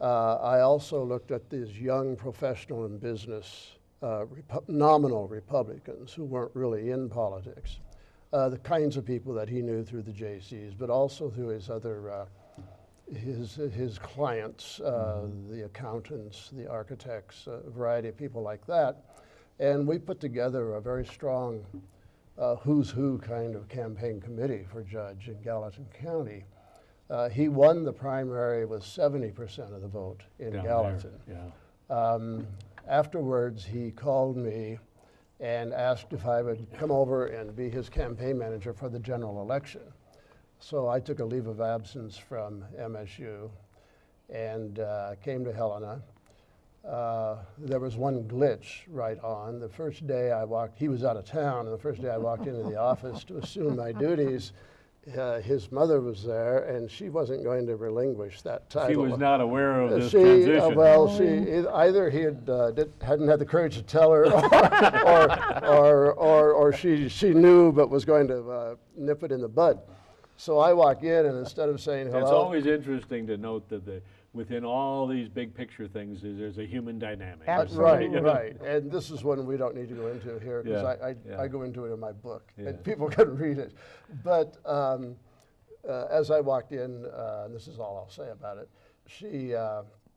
I also looked at these young professional and business nominal Republicans who weren't really in politics, the kinds of people that he knew through the JCs, but also through his other his clients, the accountants, the architects, a variety of people like that. And we put together a very strong who's who kind of campaign committee for Judge in Gallatin County. He won the primary with 70% of the vote in Down Gallatin. there, yeah. Afterwards, he called me and asked if I would come over and be his campaign manager for the general election. So I took a leave of absence from MSU and came to Helena. there was one glitch right on. The first day I walked, he was out of town, and the first day I walked into the office to assume my duties, his mother was there, and she wasn't going to relinquish that title. She was not aware of this transition. Well, either he hadn't had the courage to tell her, or she knew but was going to nip it in the bud. So I walk in, and instead of saying hello, it's always interesting to note that within all these big picture things, there's a human dynamic. Absolutely. Right. And this is one we don't need to go into here, because I go into it in my book, and people can read it. But as I walked in, and this is all I'll say about it, she,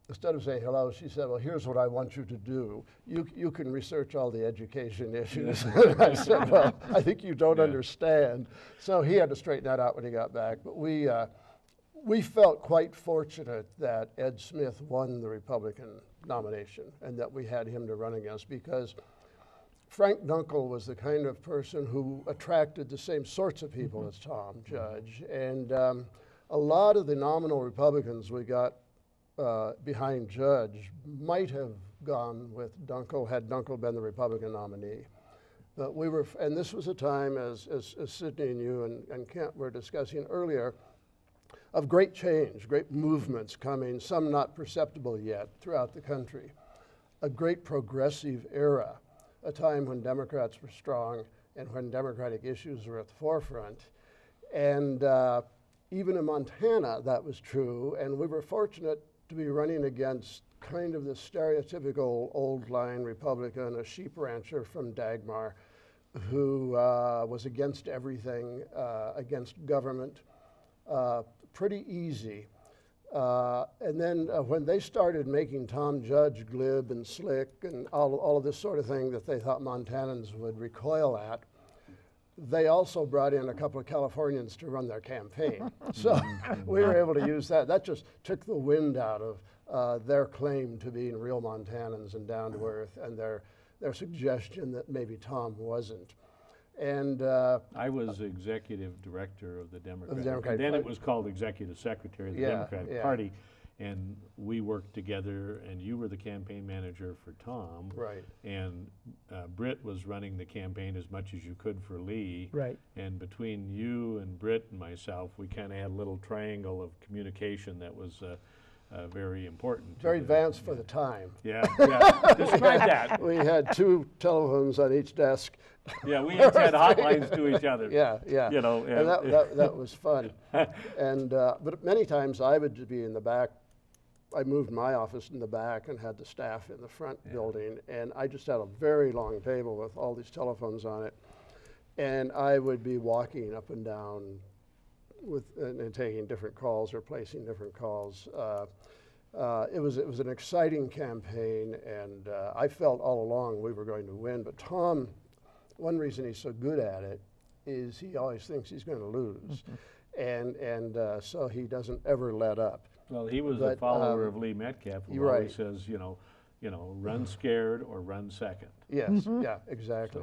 instead of saying hello, she said, well, here's what I want you to do. You can research all the education issues. I said, well, I think you don't understand. So he had to straighten that out when he got back. But we felt quite fortunate that Ed Smith won the Republican nomination and that we had him to run against, because Frank Dunkel was the kind of person who attracted the same sorts of people as Tom Judge. And a lot of the nominal Republicans we got behind Judge might have gone with Dunkel had Dunkel been the Republican nominee. But we were, and this was a time, as Sidney and you and Kent were discussing earlier, of great change, great movements coming, some not perceptible yet, throughout the country. A great progressive era, a time when Democrats were strong and when Democratic issues were at the forefront. And even in Montana, that was true, and we were fortunate to be running against kind of the stereotypical old line Republican, a sheep rancher from Dagmar, who was against everything, against government. Pretty easy. And then when they started making Tom Judge glib and slick and all of this sort of thing that they thought Montanans would recoil at, they also brought in a couple of Californians to run their campaign. So we were able to use that. That just took the wind out of their claim to being real Montanans and down to earth, and their suggestion that maybe Tom wasn't. And I was executive director of the Democratic Party. Then it was called executive secretary of the Democratic Party, and we worked together, and you were the campaign manager for Tom. Right. And Britt was running the campaign as much as you could for Lee. Right. And between you and Britt and myself, we kind of had a little triangle of communication that was very important. Very advanced for the time. Yeah. Describe that. We had 2 telephones on each desk. Yeah, we had hotlines to each other. Yeah. You know, and that was fun. And but many times I would be in the back. I moved my office in the back and had the staff in the front building, and I just had a very long table with all these telephones on it, and I would be walking up and down and taking different calls or placing different calls. It was an exciting campaign, and I felt all along we were going to win. But Tom, one reason he's so good at it is he always thinks he's going to lose, and so he doesn't ever let up. Well, he was a follower of Lee Metcalf, who always says, you know, run scared or run second. Yes, yeah, exactly.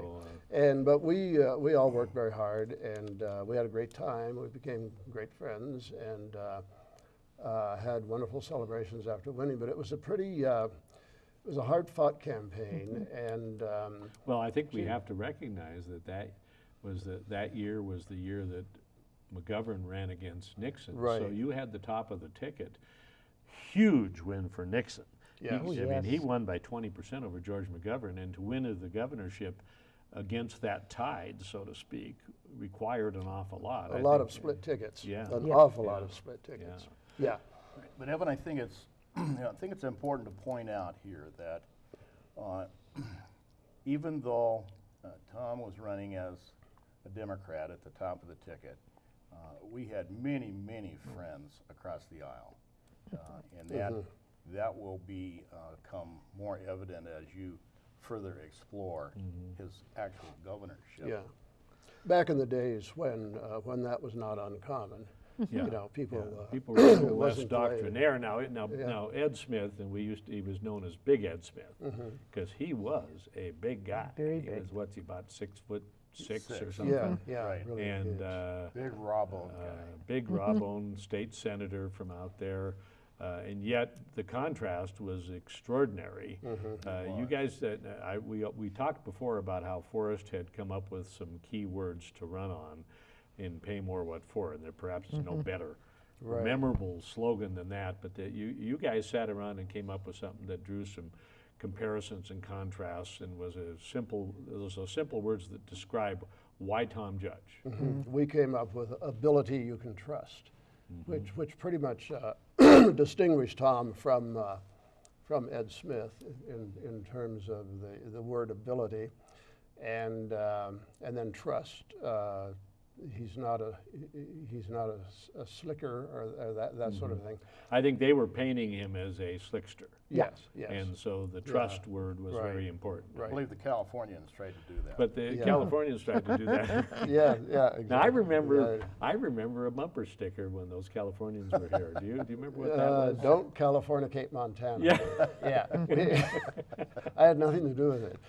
So, but we all worked very hard, and we had a great time. We became great friends, and had wonderful celebrations after winning. But it was a pretty, it was a hard-fought campaign, and well, I think we have to recognize that year was the year that McGovern ran against Nixon. Right. So you had the top of the ticket. Huge win for Nixon. Yes. I mean, he won by 20% over George McGovern, and to win the governorship against that tide, so to speak, required an awful lot. A lot of split tickets. Yeah. An awful lot of split tickets. Yeah. But Evan, I think it's important to point out here that even though Tom was running as a Democrat at the top of the ticket, we had many, many friends across the aisle, and that will become more evident as you further explore his actual governorship. Yeah, back in the days when that was not uncommon. Yeah. You know, people were less doctrinaire. Now Ed Smith, and he was known as Big Ed Smith because he was a big guy. Very he big. was what's he about 6'6" or something. Yeah, right. Really and big rawbone guy. big rawbone state senator from out there. And yet the contrast was extraordinary. You guys, we talked before about how Forrest had come up with some key words to run on in Pay More What For, and there perhaps is no better memorable slogan than that, but you guys sat around and came up with something that drew some comparisons and contrasts and was those are simple words that describe why Tom Judge. We came up with ability you can trust, which pretty much distinguished Tom from Ed Smith in terms of the word ability, and then trust. He's not a slicker or that sort of thing. I think they were painting him as a slickster. Yes, yes. And so the trust word was very important. I believe the Californians tried to do that. But the Californians tried to do that. Yeah, exactly. Now I remember a bumper sticker when those Californians were here. Do you remember what that was? Don't Californicate Montana. Yeah. Yeah. I had nothing to do with it.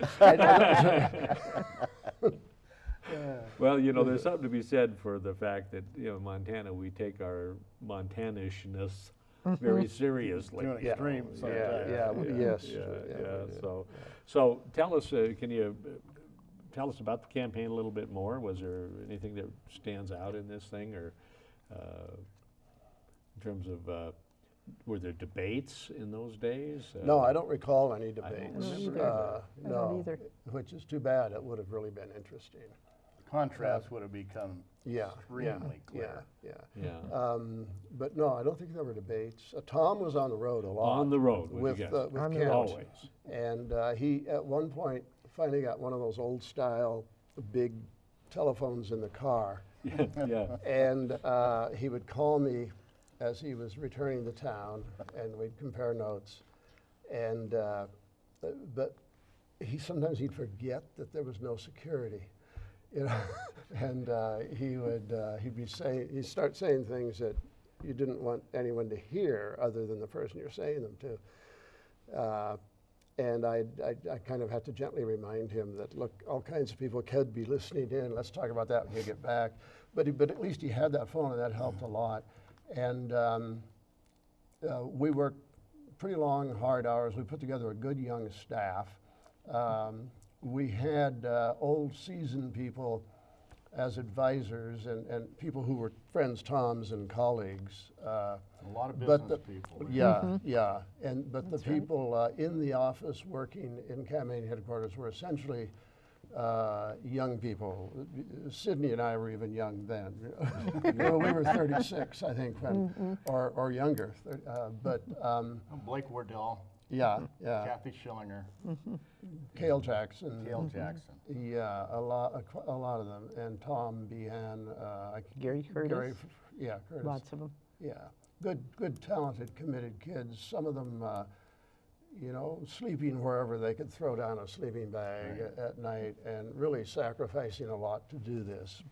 Well, you know, there's something to be said for the fact that, you know, Montana, we take our Montanishness very seriously. To an extreme sometimes. So tell us, can you tell us about the campaign a little bit more? Was there anything that stands out in this thing, or in terms of, were there debates in those days? No, I don't recall any debates. I don't either. Which is too bad. It would have really been interesting. Contrast would have become extremely clear. But no, I don't think there were debates. Tom was on the road a lot. On the road with Kent. Always. And he, at one point, finally got one of those old style big telephones in the car. And he would call me as he was returning to town, and we'd compare notes. And but sometimes he'd forget that there was no security. You know, and he'd start saying things that you didn't want anyone to hear other than the person you're saying them to. And I kind of had to gently remind him that, look, all kinds of people could be listening in. Let's talk about that when you get back. But at least he had that phone, and that helped a lot. And we worked pretty long, hard hours. We put together a good young staff. We had old seasoned people as advisors and people who were friends, Tom's and colleagues. A lot of business people. Yeah. But the people in the office working in campaign headquarters were essentially young people. Sidney and I were even young then. We were 36, I think, when, or younger. Blake Wardell. Yeah. Kathy Schillinger. Cale Jackson. Yeah, a lot of them. And Tom Behan. Gary Curtis. Curtis. Lots of them. Yeah. Good, talented, committed kids. Some of them, you know, sleeping wherever they could throw down a sleeping bag at night, and really sacrificing a lot to do this.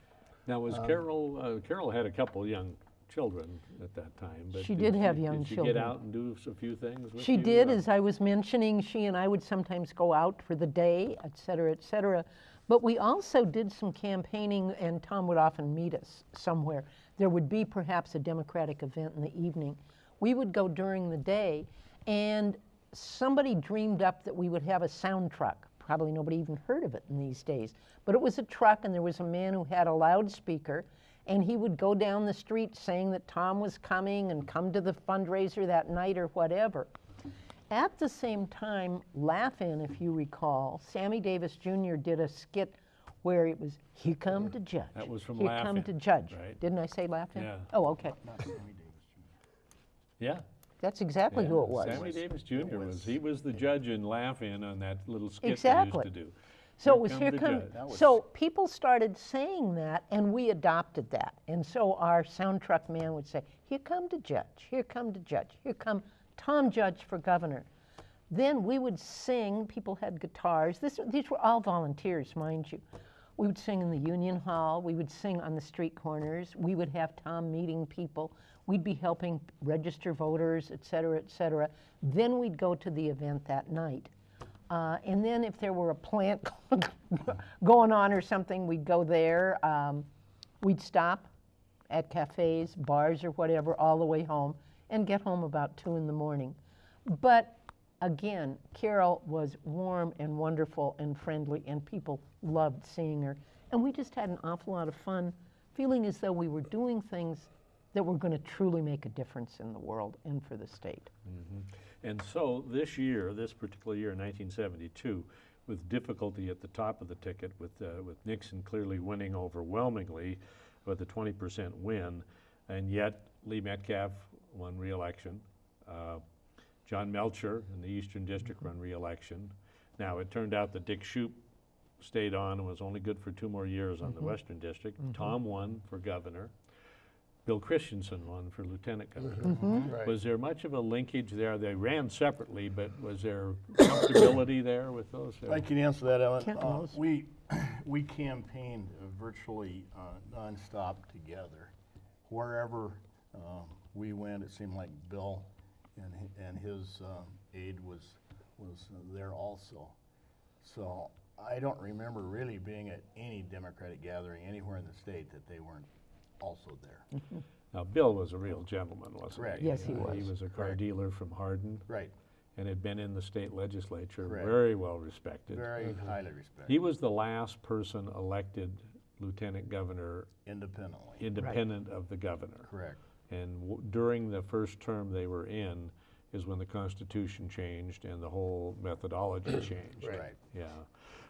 Now, was Carol had a couple young children at that time. But she did have young children. Did she get out and do a few things with She you? did, as I was mentioning. She and I would sometimes go out for the day, et cetera, et cetera. But we also did some campaigning, and Tom would often meet us somewhere. There would be perhaps a Democratic event in the evening. We would go during the day, and somebody dreamed up that we would have a sound truck. Probably nobody even heard of it in these days. But it was a truck, and there was a man who had a loudspeaker, and he would go down the street saying that Tom was coming and come to the fundraiser that night or whatever. At the same time, Laugh-In, if you recall, Sammy Davis Jr. did a skit where it was, "Here come to Judge." That was from Here Laugh-In, come to Judge. right? Didn't I say Laugh-In? Yeah. Oh, okay. Not Sammy Davis Jr. Yeah. That's exactly who it was. Sammy Davis Jr. He was the judge in Laugh-In on that little skit Exactly. they used to do. So it was Here here Come come. the So people started saying that, and we adopted that. And so our sound truck man would say, "Here come to Judge. Here come to Judge. Here come Tom Judge for governor." Then we would sing. People had guitars. These were all volunteers, mind you. We would sing in the Union Hall. We would sing on the street corners. We would have Tom meeting people. We'd be helping register voters, et cetera, et cetera. Then we'd go to the event that night. And then if there were a plant going on or something, we'd go there. We'd stop at cafes, bars, or whatever, all the way home. and get home about 2 in the morning. But again, Carol was warm and wonderful and friendly, and people loved seeing her. And we just had an awful lot of fun, feeling as though we were doing things that were going to truly make a difference in the world and for the state. And so this year, this particular year, 1972, with difficulty at the top of the ticket, with Nixon clearly winning overwhelmingly with a 20% win, and yet Lee Metcalf won re-election. John Melcher in the Eastern District won re-election. Now, it turned out that Dick Shoup stayed on and was only good for 2 more years on the Western District. Tom won for governor. Bill Christensen won for lieutenant governor. Right. Was there much of a linkage there? They ran separately, but was there comfortability there with those? I can answer that, Ellen. Kent knows. We campaigned virtually nonstop together. Wherever we went, it seemed like Bill and his aide was there also. So I don't remember really being at any Democratic gathering anywhere in the state that they weren't also there. Now, Bill was a real gentleman, wasn't Correct. he? Yes, he was. He was a car Correct. dealer from Hardin Right. and had been in the state legislature, Correct. very well respected. Very highly respected. He was the last person elected lieutenant governor Independently. independent of the governor. Correct. And during the first term they were in is when the Constitution changed and the whole methodology changed. Right. Yeah.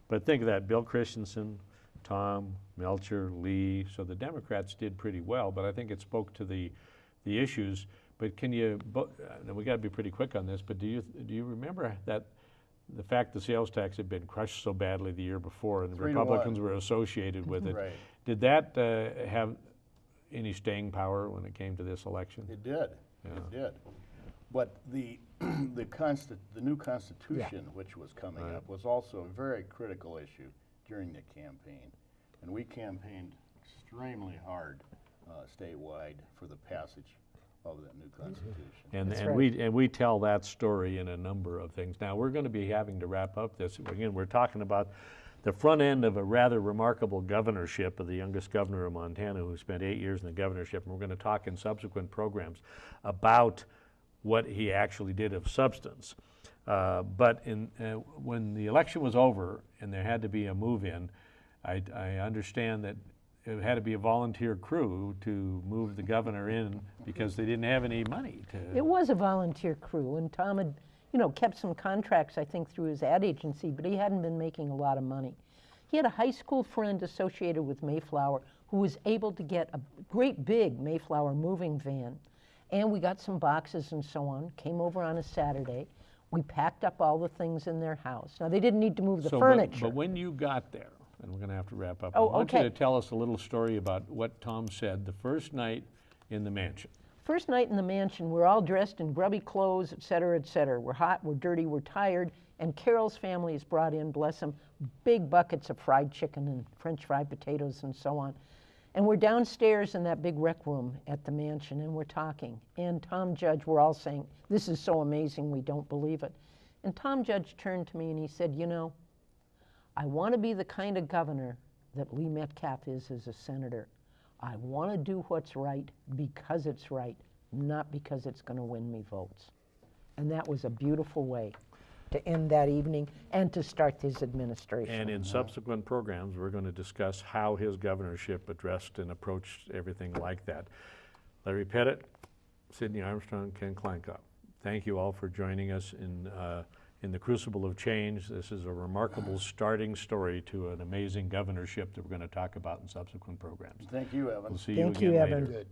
But think of that, Bill Christensen, Tom, Melcher, Lee, so the Democrats did pretty well, but I think it spoke to the issues. But can you, we got to be pretty quick on this, but do you remember that the fact the sales tax had been crushed so badly the year before and the 3-1. Republicans were associated with it? Right. Did that have any staying power when it came to this election? It did. Yeah. It did. But the new Constitution, which was coming Right. up, was also a very critical issue during the campaign. And we campaigned extremely hard statewide for the passage of that new Constitution. And we tell that story in a number of things. Now, we're going to be having to wrap up this. Again, we're talking about the front end of a rather remarkable governorship of the youngest governor of Montana, who spent 8 years in the governorship. And we're going to talk in subsequent programs about what he actually did of substance. But when the election was over and there had to be a move-in, I understand that it had to be a volunteer crew to move the governor in because they didn't have any money to. It was a volunteer crew, and Tom had, kept some contracts, I think, through his ad agency, but he hadn't been making a lot of money. He had a high school friend associated with Mayflower who was able to get a great big Mayflower moving van, and we got some boxes and so on, came over on a Saturday. We packed up all the things in their house. Now, they didn't need to move the furniture. But when you got there, and we're going to have to wrap up, Oh, I want you okay. to tell us a little story about what Tom said the first night in the mansion. First night in the mansion, we're all dressed in grubby clothes, et cetera, et cetera. We're hot, we're dirty, we're tired, and Carol's family has brought in, bless them, big buckets of fried chicken and French fried potatoes and so on. And we're downstairs in that big rec room at the mansion, and we're talking. And Tom Judge, we're all saying, this is so amazing, we don't believe it. And Tom Judge turned to me and he said, I want to be the kind of governor that Lee Metcalf is as a senator. I want to do what's right because it's right, not because it's going to win me votes. And that was a beautiful way to end that evening and to start his administration. And in subsequent programs, we're going to discuss how his governorship addressed and approached everything like that. Larry Pettit, Sidney Armstrong, Kent Kleinkopf. Thank you all for joining us in the Crucible of Change. This is a remarkable starting story to an amazing governorship that we're going to talk about in subsequent programs. Thank you, Evan. We'll see Thank you you, again Evan. later. Good.